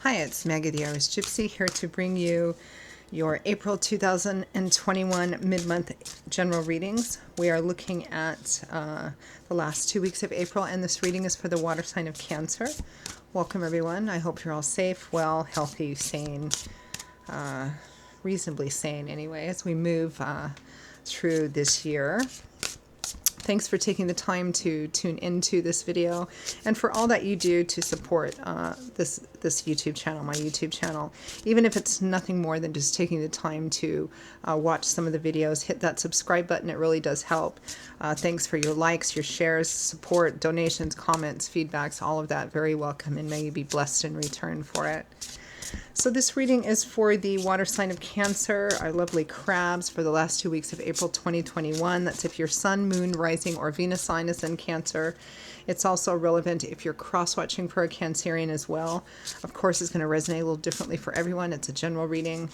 Hi, it's Maggie the Irish Gypsy here to bring you your April 2021 mid-month general readings. We are looking at the last 2 weeks of April, and this reading is for the water sign of Cancer. Welcome, everyone. I hope you're all safe, well, healthy, sane, reasonably sane anyway, as we move through this year. Thanks for taking the time to tune into this video and for all that you do to support this YouTube channel, my YouTube channel. Even if it's nothing more than just taking the time to watch some of the videos, hit that subscribe button. It really does help. Thanks for your likes, your shares, support, donations, comments, feedbacks, all of that. Very welcome, and may you be blessed in return for it. So this reading is for the water sign of Cancer, our lovely crabs, for the last 2 weeks of April 2021. That's if your sun, moon, rising, or Venus sign is in Cancer. It's also relevant if you're cross-watching for a Cancerian as well. Of course, it's going to resonate a little differently for everyone. It's a general reading.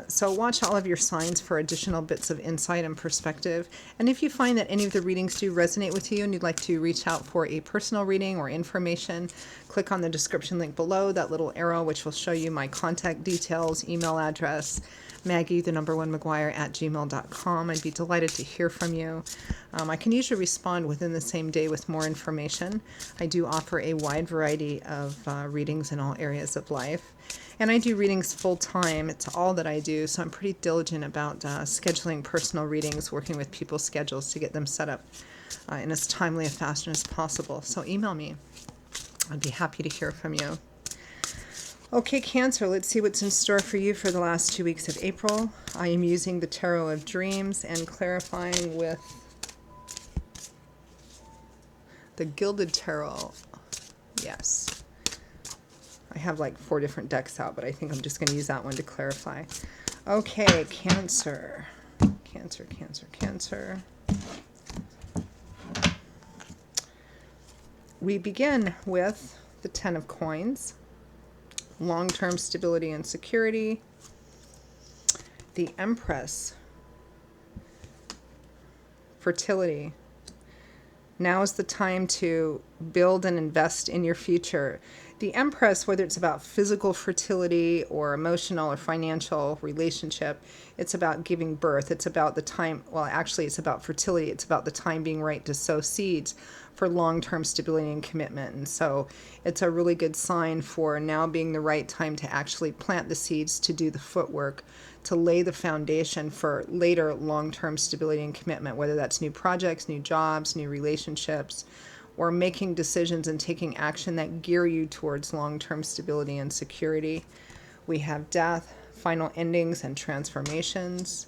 So watch all of your signs for additional bits of insight and perspective. And if you find that any of the readings do resonate with you and you'd like to reach out for a personal reading or information, click on the description link below, that little arrow, which will show you my contact details, email address, Maggie1McGuire@gmail.com. I'd be delighted to hear from you. I can usually respond within the same day with more information. I do offer a wide variety of readings in all areas of life. And I do readings full time. It's all that I do, so I'm pretty diligent about scheduling personal readings, working with people's schedules to get them set up in as timely a fashion as possible. So email me. I'd be happy to hear from you. Okay, Cancer, let's see what's in store for you for the last 2 weeks of April. I am using the Tarot of Dreams and clarifying with the Gilded Tarot. Yes. I have like 4 different decks out, but I think I'm just going to use that one to clarify. Okay, Cancer. Cancer, Cancer, Cancer. We begin with the Ten of Coins. Long-term stability and security. The Empress. Fertility. Now is the time to build and invest in your future. The Empress, whether it's about physical fertility or emotional or financial relationship, it's about giving birth. It's about the time, well, actually it's about fertility. It's about the time being right to sow seeds for long-term stability and commitment. And so it's a really good sign for now being the right time to actually plant the seeds, to do the footwork, to lay the foundation for later long-term stability and commitment, whether that's new projects, new jobs, new relationships, or making decisions and taking action that gear you towards long-term stability and security. We have death, final endings and transformations,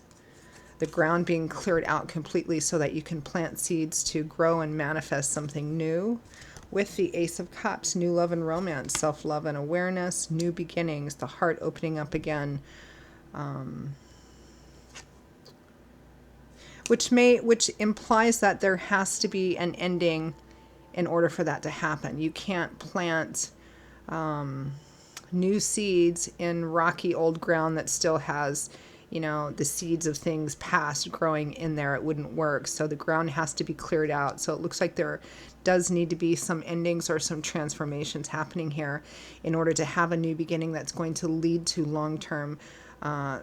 the ground being cleared out completely so that you can plant seeds to grow and manifest something new. With the Ace of Cups, new love and romance, self-love and awareness, new beginnings, the heart opening up again, which implies that there has to be an ending in order for that to happen. You can't plant new seeds in rocky old ground that still has, the seeds of things past growing in there. It wouldn't work. So the ground has to be cleared out. So it looks like there does need to be some endings or some transformations happening here in order to have a new beginning that's going to lead to long-term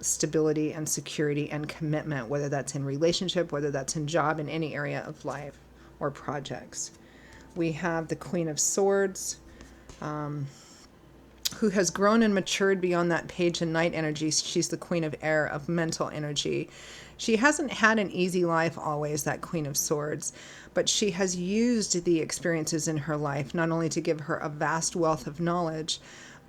stability and security and commitment, whether that's in relationship, whether that's in job, in any area of life or projects. We have the Queen of Swords, who has grown and matured beyond that page and night energy. She's the Queen of Air, of mental energy. She hasn't had an easy life always, that Queen of Swords, but she has used the experiences in her life not only to give her a vast wealth of knowledge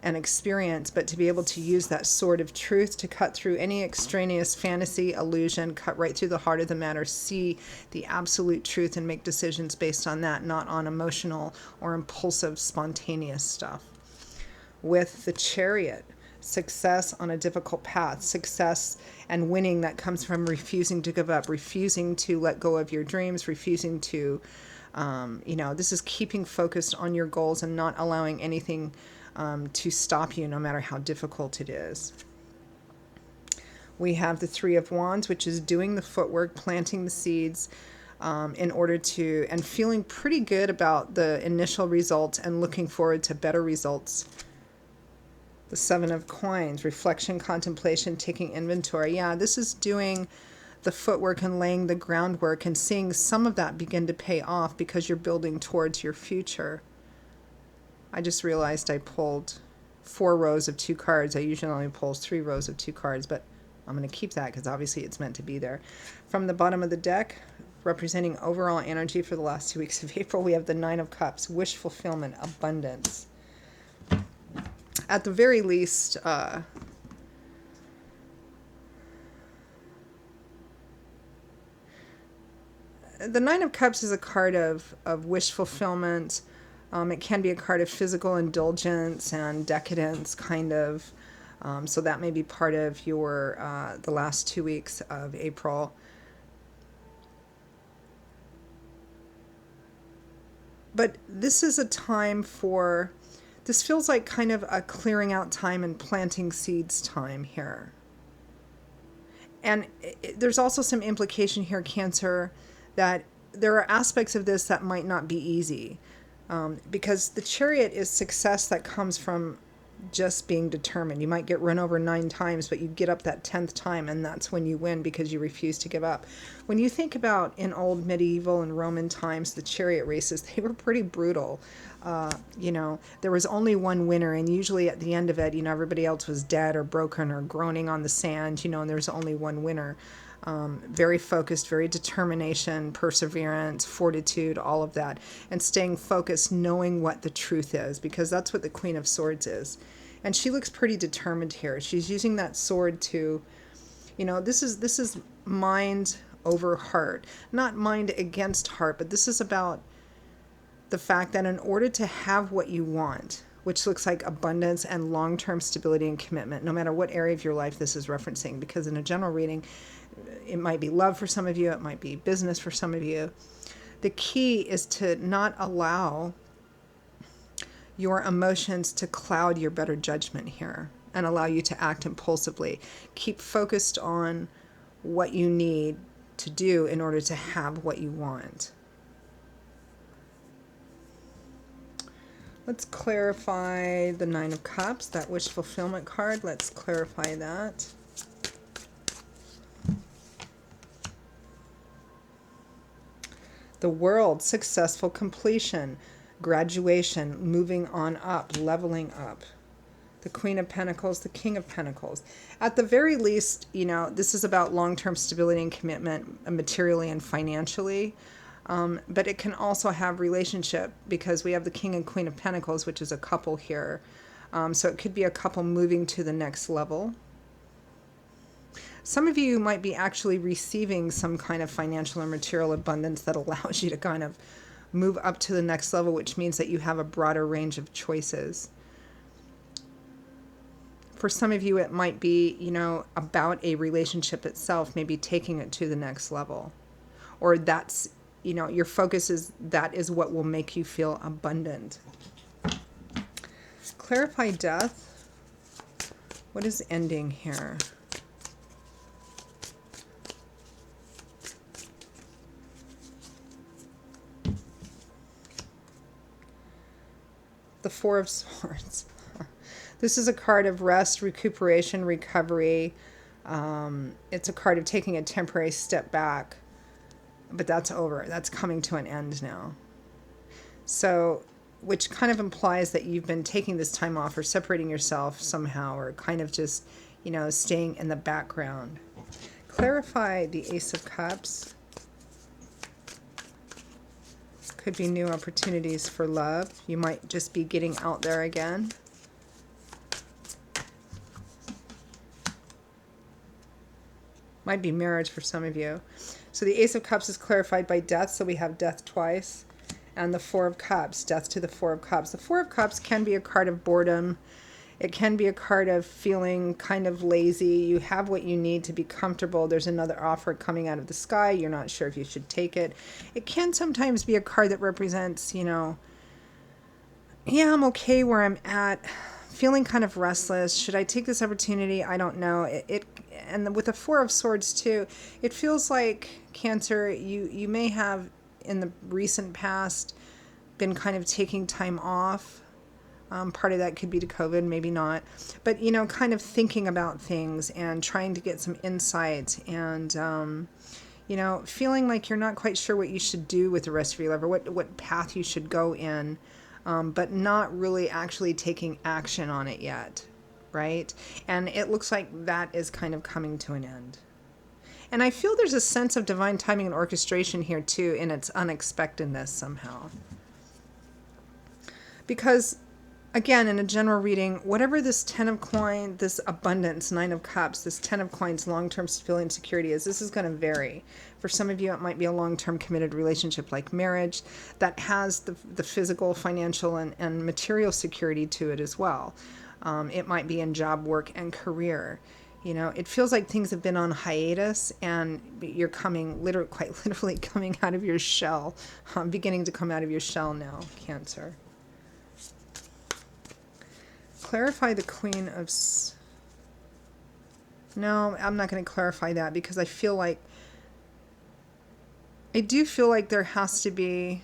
and experience, but to be able to use that sword of truth to cut through any extraneous fantasy, illusion, cut right through the heart of the matter, see the absolute truth and make decisions based on that, not on emotional or impulsive, spontaneous stuff. With the Chariot, success on a difficult path, success and winning that comes from refusing to give up, refusing to let go of your dreams, refusing to, this is keeping focused on your goals and not allowing anything to stop you, no matter how difficult it is. We have the Three of Wands, which is doing the footwork, planting the seeds, in order to, and feeling pretty good about the initial results and looking forward to better results The Seven of Coins, reflection, contemplation, taking inventory. Yeah, this is doing the footwork and laying the groundwork and seeing some of that begin to pay off because you're building towards your future. I just realized I pulled 4 rows of 2 cards. I usually only pull 3 rows of 2 cards, but I'm going to keep that because obviously it's meant to be there. From the bottom of the deck, representing overall energy for the last 2 weeks of April, we have the Nine of Cups, wish fulfillment, abundance. At the very least, the Nine of Cups is a card of wish fulfillment. It can be a card of physical indulgence and decadence, kind of. So that may be part of your the last 2 weeks of April. But this is a time for, this feels like kind of a clearing out time and planting seeds time here. And there's also some implication here, Cancer, that there are aspects of this that might not be easy. Because the Chariot is success that comes from just being determined. You might get run over 9 times, but you get up that 10th time, and that's when you win because you refuse to give up. When you think about in old medieval and Roman times, the chariot races, they were pretty brutal. You know, there was only one winner, and usually at the end of it, you know, everybody else was dead or broken or groaning on the sand, you know, and there's only one winner. Very focused, very determination, perseverance, fortitude, all of that. And staying focused, knowing what the truth is, because that's what the Queen of Swords is. And she looks pretty determined here. She's using that sword to, you know, this is mind over heart. Not mind against heart, but this is about the fact that in order to have what you want, which looks like abundance and long-term stability and commitment, no matter what area of your life this is referencing, because in a general reading, it might be love for some of you, it might be business for some of you. The key is to not allow your emotions to cloud your better judgment here and allow you to act impulsively. Keep focused on what you need to do in order to have what you want. Let's clarify the Nine of Cups, that wish fulfillment card. Let's clarify that. The World, successful completion, graduation, moving on up, leveling up. The Queen of Pentacles, the King of Pentacles. At the very least, you know, this is about long-term stability and commitment, materially and financially. But it can also have relationship, because we have the King and Queen of Pentacles, which is a couple here. So it could be a couple moving to the next level. Some of you might be actually receiving some kind of financial or material abundance that allows you to kind of move up to the next level, which means that you have a broader range of choices. For some of you, it might be, you know, about a relationship itself, maybe taking it to the next level. Or that's, you know, your focus is, that is what will make you feel abundant. Clarify death. What is ending here? The Four of Swords. This is a card of rest, recuperation, recovery. It's a card of taking a temporary step back, but that's over. That's coming to an end now. So, which kind of implies that you've been taking this time off or separating yourself somehow, or kind of just, you know, staying in the background. Clarify the Ace of Cups. Could be new opportunities for love. You might just be getting out there again. Might be marriage for some of you. So the Ace of Cups is clarified by death, so we have death twice. And the Four of Cups, death to the Four of Cups. The Four of Cups can be a card of boredom. It can be a card of feeling kind of lazy. You have what you need to be comfortable. There's another offer coming out of the sky. You're not sure if you should take it. It can sometimes be a card that represents, you know, yeah, I'm okay where I'm at. Feeling kind of restless. Should I take this opportunity? I don't know. And with the Four of Swords too, it feels like, Cancer, you may have in the recent past been kind of taking time off Part of that could be to COVID, maybe not. But, you know, kind of thinking about things and trying to get some insight and, you know, feeling like you're not quite sure what you should do with the rest of your life or what path you should go in, but not really actually taking action on it yet, right? And it looks like that is kind of coming to an end. And I feel there's a sense of divine timing and orchestration here too, in its unexpectedness somehow. Because, again, in a general reading, whatever this Ten of Coins, this abundance, Nine of Cups, this Ten of Coins, long-term stability and security is, this is going to vary. For some of you, it might be a long-term committed relationship like marriage that has the physical, financial, and material security to it as well. It might be in job, work, and career. You know, it feels like things have been on hiatus and you're coming, quite literally coming out of your shell, beginning to come out of your shell now, Cancer. Clarify the Queen of... No, I'm not going to clarify that because I feel like... I do feel like there has to be...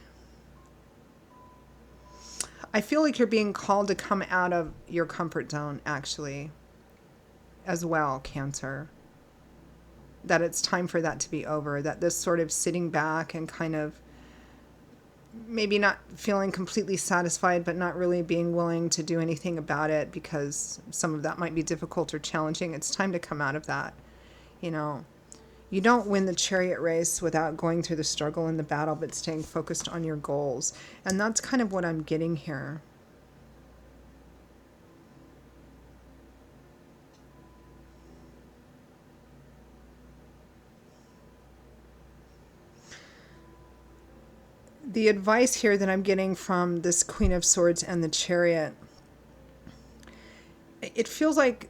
I feel like you're being called to come out of your comfort zone, actually, as well, Cancer. That it's time for that to be over. That this sort of sitting back and kind of maybe not feeling completely satisfied, but not really being willing to do anything about it because some of that might be difficult or challenging. It's time to come out of that. You know, you don't win the Chariot race without going through the struggle and the battle, but staying focused on your goals. And that's kind of what I'm getting here. The advice here that I'm getting from this Queen of Swords and the Chariot, it feels like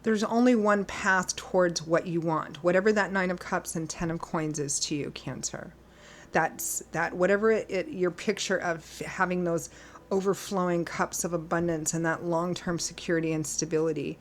there's only one path towards what you want, whatever that Nine of Cups and Ten of Coins is to you, Cancer. That's whatever your picture of having those overflowing cups of abundance and that long-term security and stability.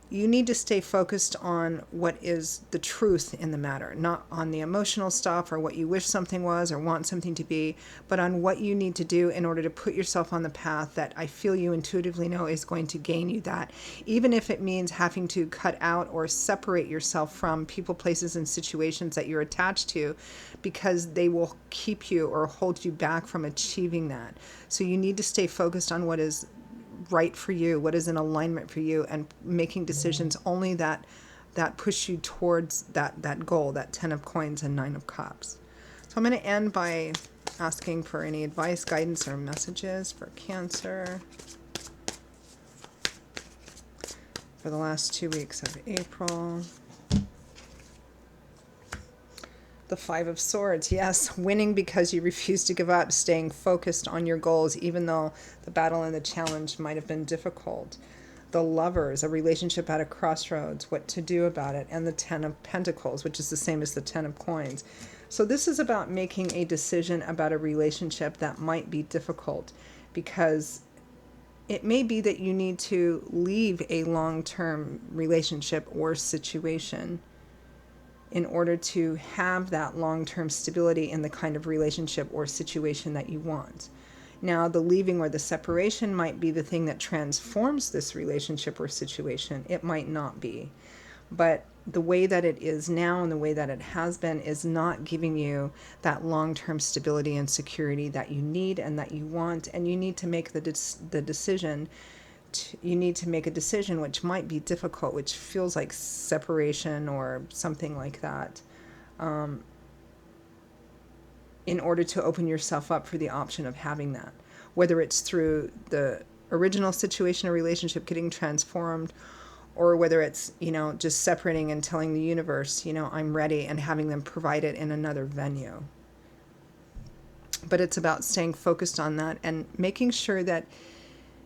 You need to stay focused on what is the truth in the matter, not on the emotional stuff or what you wish something was or want something to be, but on what you need to do in order to put yourself on the path that I feel you intuitively know is going to gain you that, even if it means having to cut out or separate yourself from people, places, and situations that you're attached to because they will keep you or hold you back from achieving that. So you need to stay focused on what is right for you, what is in alignment for you, and making decisions only that push you towards that goal, that Ten of Coins and Nine of Cups. So I'm going to end by asking for any advice, guidance, or messages for Cancer for the last 2 weeks of April. The Five of Swords, yes, winning because you refuse to give up, staying focused on your goals, even though the battle and the challenge might have been difficult. The Lovers, a relationship at a crossroads, what to do about it, and the Ten of Pentacles, which is the same as the Ten of Coins. So this is about making a decision about a relationship that might be difficult because it may be that you need to leave a long-term relationship or situation in order to have that long-term stability in the kind of relationship or situation that you want. Now, the leaving or the separation might be the thing that transforms this relationship or situation. It might not be. But the way that it is now and the way that it has been is not giving you that long-term stability and security that you need and that you want. And you need to make the decision. You need to make a decision which might be difficult, which feels like separation or something like that, in order to open yourself up for the option of having that, whether it's through the original situation or relationship getting transformed, or whether it's, you know, just separating and telling the universe, you know, I'm ready, and having them provide it in another venue. But it's about staying focused on that and making sure that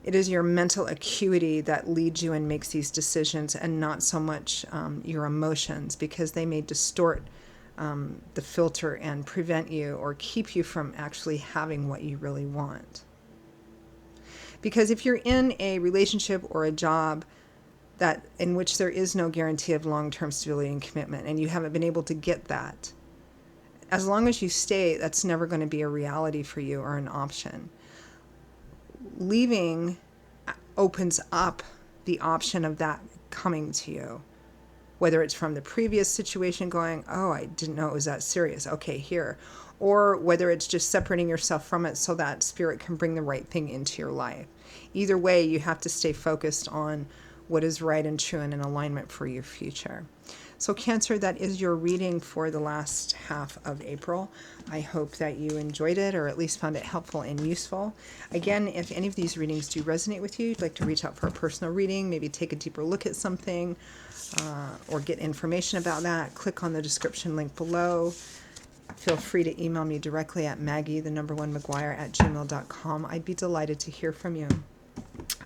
it is your mental acuity that leads you and makes these decisions, and not so much your emotions, because they may distort the filter and prevent you or keep you from actually having what you really want. Because if you're in a relationship or a job that in which there is no guarantee of long-term stability and commitment, and you haven't been able to get that, as long as you stay, that's never going to be a reality for you or an option. leaving opens up the option of that coming to you. Whether it's from the previous situation going, oh, I didn't know it was that serious. Okay, here. Or whether it's just separating yourself from it so that spirit can bring the right thing into your life. Either way, you have to stay focused on what is right and true and in alignment for your future. So Cancer, that is your reading for the last half of April. I hope that you enjoyed it, or at least found it helpful and useful. Again, if any of these readings do resonate with you, you'd like to reach out for a personal reading, maybe take a deeper look at something, or get information about that, click on the description link below. Feel free to email me directly at maggie1mcguire@gmail.com. I'd be delighted to hear from you.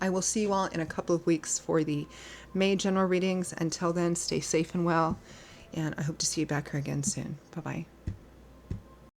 I will see you all in a couple of weeks for the May general readings. Until then, stay safe and well, and I hope to see you back here again soon. Bye-bye.